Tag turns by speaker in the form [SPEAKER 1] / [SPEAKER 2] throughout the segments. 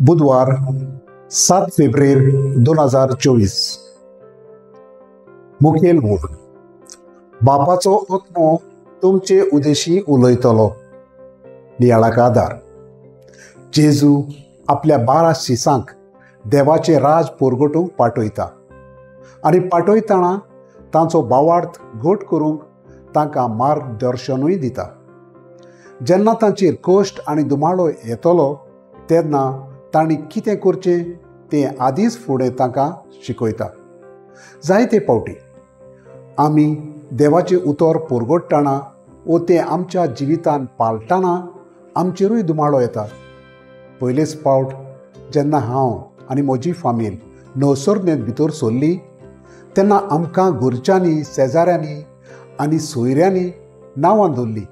[SPEAKER 1] बुधवार 7 फेब्रुवारी 2024 मुखेल म्हूण बापाचो आत्मो तुमचे उदेशी उलयतलो. नियाळाक आदार. जेजू आपल्या 12 शिसांक देवाचे राज पोरगोटूंक पाठयता आनी पाठयतना तांचो भावार्थ घट करूंक तांकां मार्गदर्शनूय दिता. जेन्ना तांचेर कश्ट आनी दुमाळो येतलो तेन्ना तांणी कितें करचें तें आदींच फुडें तांकां शिकयता. जायते फावटी आमी देवाचें उतर पोरगोडटना वो तें आमच्या जिवितांत पाळटना आमचेरूय दुमाळो येता. पयलेच फावट जेन्ना हांव आनी म्हजी फामील न्हवसर्नेंत भितर सरली तेन्ना आमकां घरच्यांनी, शेजाऱ्यांनी आनी सोयऱ्यांनी नांवां दवरलीं.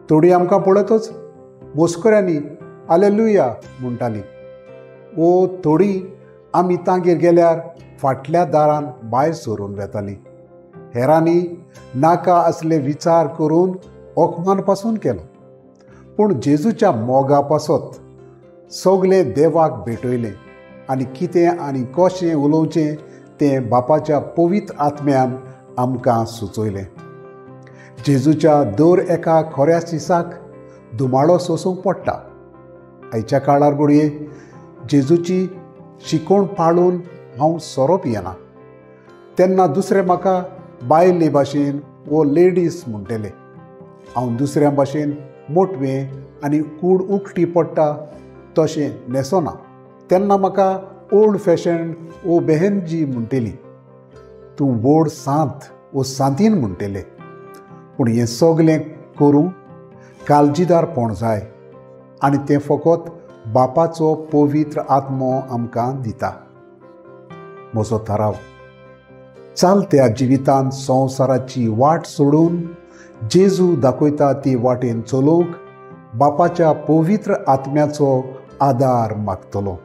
[SPEAKER 1] थोडीं आमकां पळयतच मोस्कऱ्यांनी हालेलुया म्हणटालीं, वो थोडीं आमी तांगेर गेल्यार फाटल्या दारान भायर सरून वेतालीं. हेरांनी नाका असले विचार करून ओकमान पासून केलो. पूण जेजूच्या मोगा पासत सगले देवाक भेटयलें आनी कितें आनी कशें उलोवचें तें बापाच्या पवित्र आत्म्यान आमकां सुचयलें. जेजूच्या दर एका खऱ्या शिसाक दुमाळो सोसूंक पडटा. आयच्या काळार घडये जेजूची शिकवण पाळून हांव सोरोप येना तेन्ना दुसरे म्हाका बायले भाशेन वो लेडीज म्हणटले. हांव दुसऱ्या भाशेन मोटवें आनी कूड उक्टी पडटा तशें न्हेसोना तेन्ना म्हाका ओल्ड फॅशन वो बेहनजी म्हणटली. तूं व्हड सांत वो सांतीन म्हणटले. पूण हें सगलें करूंक काळजीदारपण जाय आनी तें फकत बापाचो पवित्र आत्मो आमकां दिता. म्हजो थाराव. चालत्या जिवितांत संवसाराची वाट सोडून जेजू दाखयता ती वाटेन चलोवंक बापाच्या पवित्र आत्म्याचो आदार मागतलो.